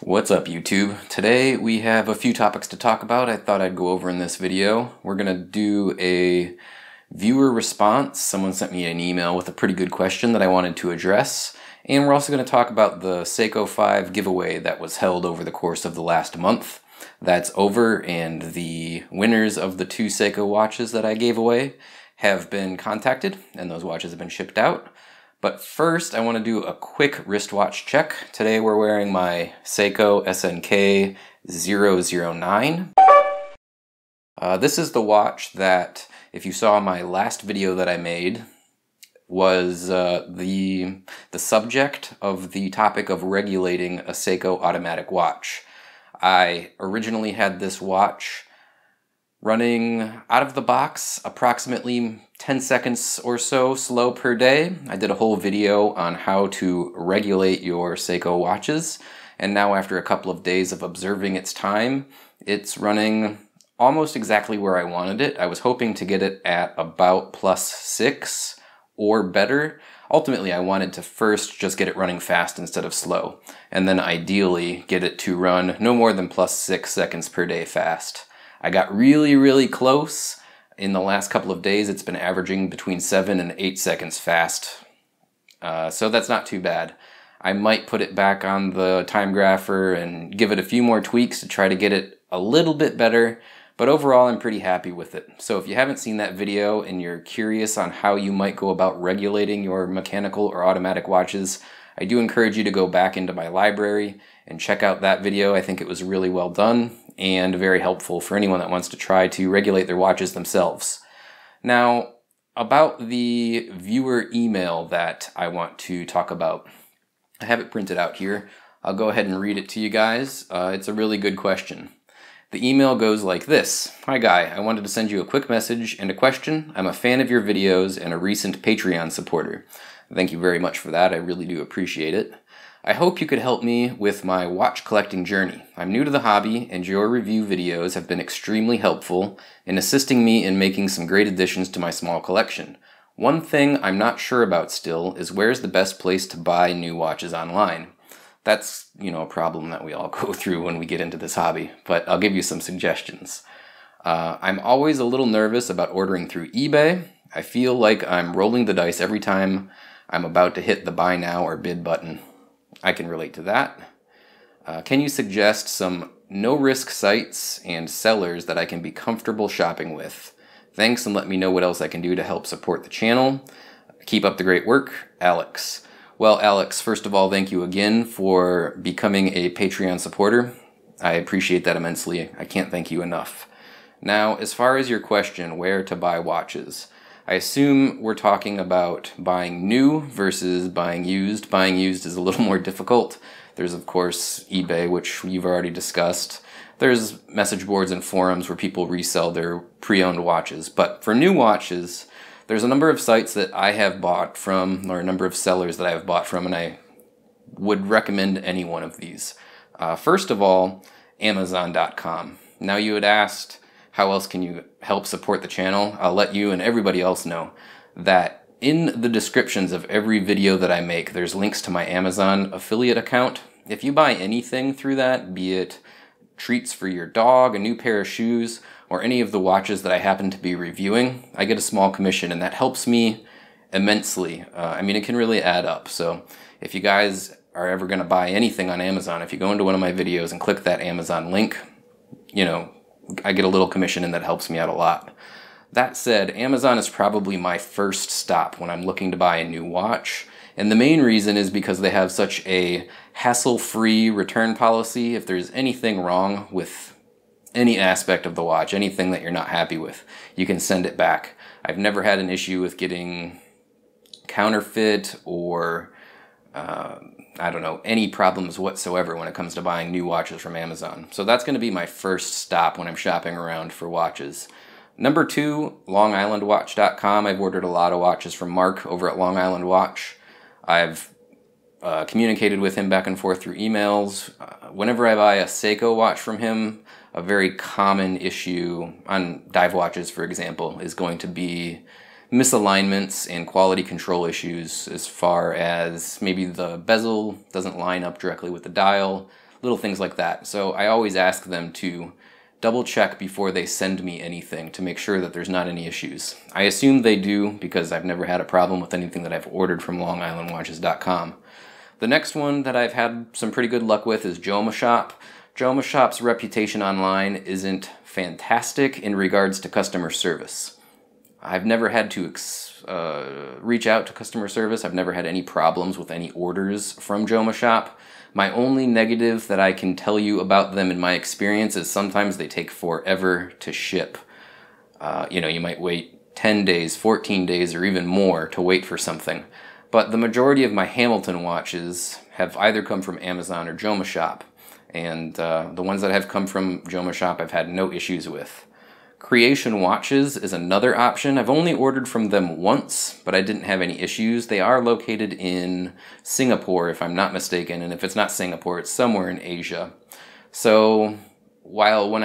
What's up, YouTube? Today we have a few topics to talk about. I thought I'd go over in this video. We're gonna do a viewer response. Someone sent me an email with a pretty good question that I wanted to address. And we're also gonna talk about the Seiko 5 giveaway that was held over the course of the last month. That's over, and the winners of the two Seiko watches that I gave away have been contacted, and those watches have been shipped out. But first, I want to do a quick wristwatch check. Today we're wearing my Seiko SKX009. This is the watch that, if you saw my last video that I made, was the subject of the topic of regulating a Seiko automatic watch. I originally had this watch running out of the box approximately 10 seconds or so slow per day. I did a whole video on how to regulate your Seiko watches, and now after a couple of days of observing its time, it's running almost exactly where I wanted it. I was hoping to get it at about +6 or better. Ultimately, I wanted to first just get it running fast instead of slow, and then ideally get it to run no more than +6 seconds per day fast. I got really close. In the last couple of days, it's been averaging between 7 and 8 seconds fast. So that's not too bad. I might put it back on the time grapher and give it a few more tweaks to try to get it a little bit better, but overall I'm pretty happy with it. So if you haven't seen that video and you're curious on how you might go about regulating your mechanical or automatic watches, I do encourage you to go back into my library and check out that video. I think it was really well done and very helpful for anyone that wants to try to regulate their watches themselves. Now, about the viewer email that I want to talk about. I have it printed out here. I'll go ahead and read it to you guys. It's a really good question. The email goes like this. Hi Guy, I wanted to send you a quick message and a question. I'm a fan of your videos and a recent Patreon supporter. Thank you very much for that. I really do appreciate it. I hope you could help me with my watch collecting journey. I'm new to the hobby, and your review videos have been extremely helpful in assisting me in making some great additions to my small collection. One thing I'm not sure about still is where's the best place to buy new watches online. That's, a problem that we all go through when we get into this hobby, but I'll give you some suggestions. I'm always a little nervous about ordering through eBay. I feel like I'm rolling the dice every time I'm about to hit the buy now or bid button. I can relate to that. Can you suggest some no-risk sites and sellers that I can be comfortable shopping with? Thanks, and let me know what else I can do to help support the channel. Keep up the great work, Alex. Well, Alex, first of all, thank you again for becoming a Patreon supporter. I appreciate that immensely. I can't thank you enough. Now, as far as your question, where to buy watches, I assume we're talking about buying new versus buying used. Buying used is a little more difficult. There's, of course, eBay, which you've already discussed. There's message boards and forums where people resell their pre-owned watches. But for new watches, there's a number of sites that I have bought from, or a number of sellers that I have bought from, and I would recommend any one of these. First of all, Amazon.com. Now, you had asked, how else can you help support the channel? I'll let you and everybody else know that in the descriptions of every video that I make, there's links to my Amazon affiliate account. If you buy anything through that, be it treats for your dog, a new pair of shoes, or any of the watches that I happen to be reviewing, I get a small commission, and that helps me immensely. It can really add up. So if you guys are ever going to buy anything on Amazon, if you go into one of my videos and click that Amazon link, I get a little commission, and that helps me out a lot. That said, Amazon is probably my first stop when I'm looking to buy a new watch. And the main reason is because they have such a hassle-free return policy. If there's anything wrong with any aspect of the watch, anything that you're not happy with, you can send it back. I've never had an issue with getting counterfeit or any problems whatsoever when it comes to buying new watches from Amazon. So that's going to be my first stop when I'm shopping around for watches. Number 2, LongIslandWatch.com. I've ordered a lot of watches from Mark over at Long Island Watch. I've communicated with him back and forth through emails. Whenever I buy a Seiko watch from him, a very common issue on dive watches, for example, is going to be misalignments and quality control issues as far as maybe the bezel doesn't line up directly with the dial, little things like that. So I always ask them to double check before they send me anything to make sure that there's not any issues. I assume they do because I've never had a problem with anything that I've ordered from LongIslandWatches.com. The next one that I've had some pretty good luck with is JomaShop. JomaShop's reputation online isn't fantastic in regards to customer service. I've never had to reach out to customer service. I've never had any problems with any orders from JomaShop. My only negative that I can tell you about them in my experience is sometimes they take forever to ship. You might wait 10 days, 14 days, or even more to wait for something. But the majority of my Hamilton watches have either come from Amazon or JomaShop. And the ones that have come from JomaShop I've had no issues with. Creation Watches is another option. I've only ordered from them once, but I didn't have any issues. They are located in Singapore, if I'm not mistaken, and if it's not Singapore, it's somewhere in Asia. So while when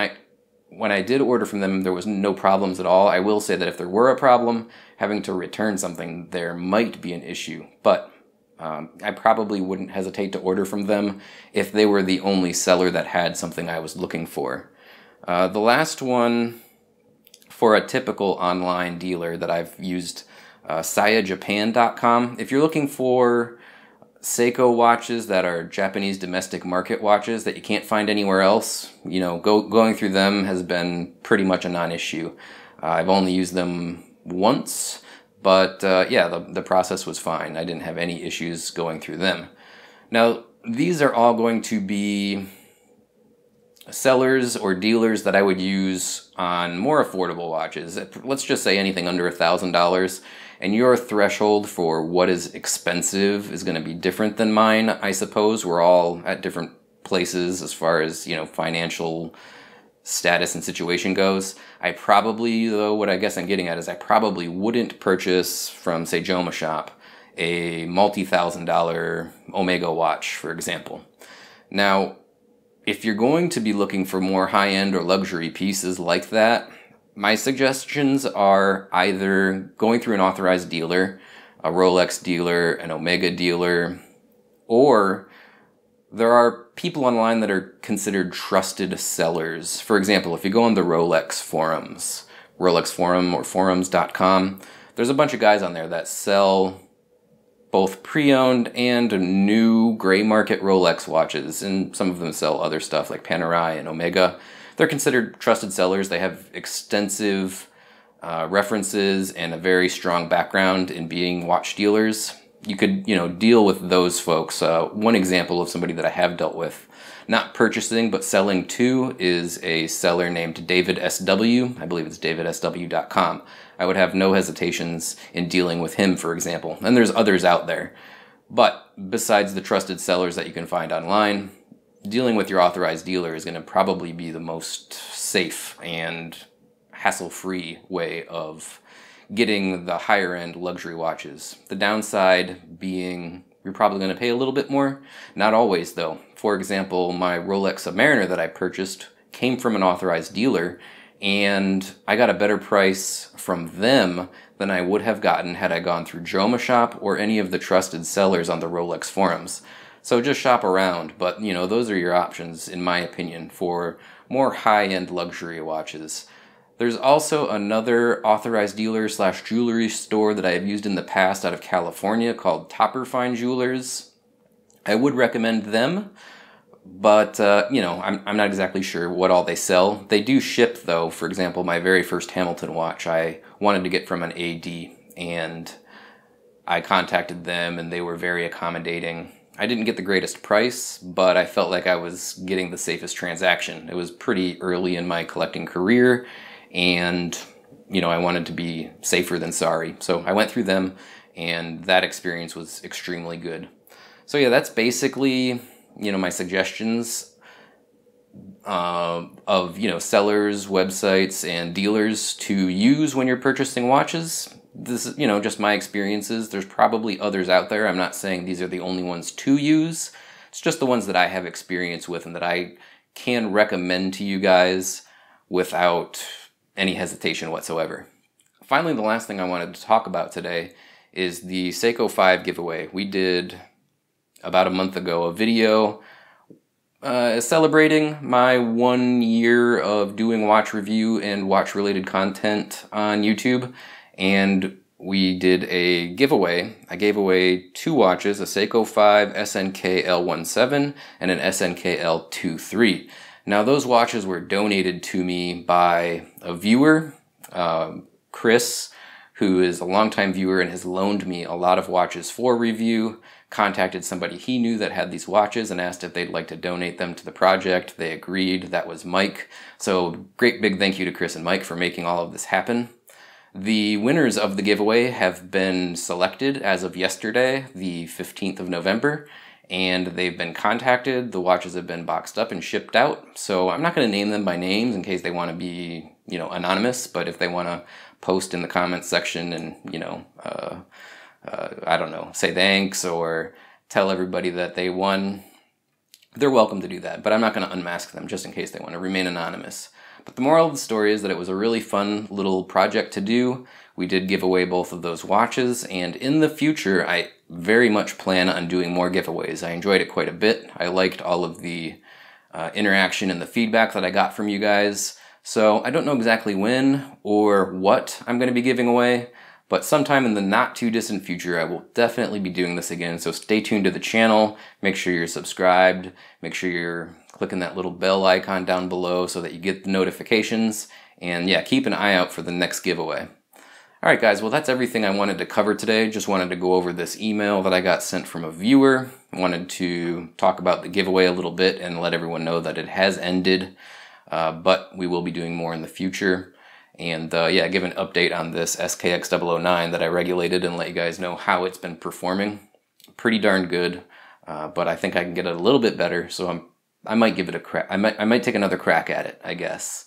I did order from them, there was no problems at all. I will say that if there were a problem, having to return something, there might be an issue. But I probably wouldn't hesitate to order from them if they were the only seller that had something I was looking for. The last one, for a typical online dealer that I've used, SayaJapan.com. If you're looking for Seiko watches that are Japanese domestic market watches that you can't find anywhere else, going through them has been pretty much a non-issue. I've only used them once, but the process was fine. I didn't have any issues going through them. Now, these are all going to be sellers or dealers that I would use on more affordable watches. Let's just say anything under $1,000, and your threshold for what is expensive is going to be different than mine, I suppose. We're all at different places as far as, financial status and situation goes. I probably, though, what I guess I'm getting at is I probably wouldn't purchase from, say, JomaShop a multi-$1,000 Omega watch, for example. Now, if you're going to be looking for more high-end or luxury pieces like that, my suggestions are either going through an authorized dealer, a Rolex dealer, an Omega dealer, or there are people online that are considered trusted sellers. For example, if you go on the Rolex forums, Rolex Forum or forums.com, there's a bunch of guys on there that sell both pre-owned and new gray market Rolex watches, and some of them sell other stuff like Panerai and Omega. They're considered trusted sellers. They have extensive references and a very strong background in being watch dealers. You could, deal with those folks. One example of somebody that I have dealt with, not purchasing but selling to, is a seller named David SW. I believe it's davidsw.com. I would have no hesitations in dealing with him, for example. And there's others out there. But besides the trusted sellers that you can find online, dealing with your authorized dealer is going to probably be the most safe and hassle-free way of getting the higher-end luxury watches. The downside being you're probably going to pay a little bit more. Not always, though. For example, my Rolex Submariner that I purchased came from an authorized dealer, and I got a better price from them than I would have gotten had I gone through JomaShop or any of the trusted sellers on the Rolex forums. So just shop around, but those are your options, in my opinion, for more high-end luxury watches. There's also another authorized dealer / jewelry store that I have used in the past out of California called Topper Fine Jewelers. I would recommend them, but I'm not exactly sure what all they sell. They do ship, though. For example, my very first Hamilton watch I wanted to get from an AD, and I contacted them and they were very accommodating. I didn't get the greatest price, but I felt like I was getting the safest transaction. It was pretty early in my collecting career, and I wanted to be safer than sorry. So I went through them, and that experience was extremely good. So yeah, that's basically my suggestions of sellers, websites, and dealers to use when you're purchasing watches. This is just my experiences. There's probably others out there. I'm not saying these are the only ones to use. It's just the ones that I have experience with and that I can recommend to you guys without any hesitation whatsoever. Finally, the last thing I wanted to talk about today is the Seiko 5 giveaway. We did, about a month ago, a video celebrating my 1 year of doing watch review and watch related content on YouTube, and we did a giveaway. I gave away 2 watches, a Seiko 5 SNKL17 and an SNKL23. Now those watches were donated to me by a viewer, Chris, who is a longtime viewer and has loaned me a lot of watches for review. Contacted somebody he knew that had these watches and asked if they'd like to donate them to the project. They agreed. That was Mike. So great big thank you to Chris and Mike for making all of this happen. The winners of the giveaway have been selected as of yesterday, the 15th of November, and they've been contacted. The watches have been boxed up and shipped out. So I'm not going to name them by names in case they want to be, anonymous, but if they want to post in the comments section and, I don't know, say thanks or tell everybody that they won, they're welcome to do that. But I'm not going to unmask them just in case they want to remain anonymous. But the moral of the story is that it was a really fun little project to do. We did give away both of those watches, and in the future I very much plan on doing more giveaways. I enjoyed it quite a bit. I liked all of the interaction and the feedback that I got from you guys. So I don't know exactly when or what I'm going to be giving away, but sometime in the not too distant future I will definitely be doing this again. So stay tuned to the channel, make sure you're subscribed, make sure you're clicking that little bell icon down below so that you get the notifications, and yeah, keep an eye out for the next giveaway. Alright guys, well that's everything I wanted to cover today. Just wanted to go over this email that I got sent from a viewer. I wanted to talk about the giveaway a little bit and let everyone know that it has ended. But we will be doing more in the future. And yeah, give an update on this SKX009 that I regulated and let you guys know how it's been performing. Pretty darn good, but I think I can get it a little bit better, so I might give it a crack. I might take another crack at it, I guess.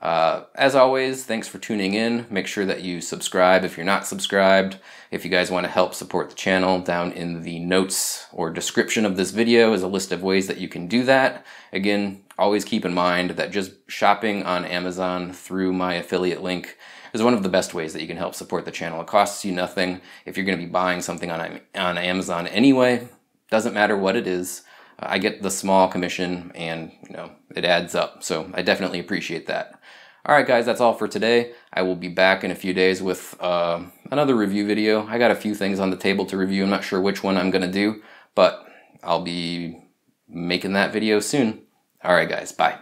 As always, thanks for tuning in. Make sure that you subscribe if you're not subscribed. If you guys want to help support the channel, down in the notes or description of this video is a list of ways that you can do that. Again, always keep in mind that just shopping on Amazon through my affiliate link is one of the best ways that you can help support the channel. It costs you nothing. If you're going to be buying something on Amazon anyway, doesn't matter what it is, I get the small commission and it adds up. So I definitely appreciate that. Alright guys, that's all for today. I will be back in a few days with another review video. I got a few things on the table to review. I'm not sure which one I'm going to do, but I'll be making that video soon. Alright guys, bye.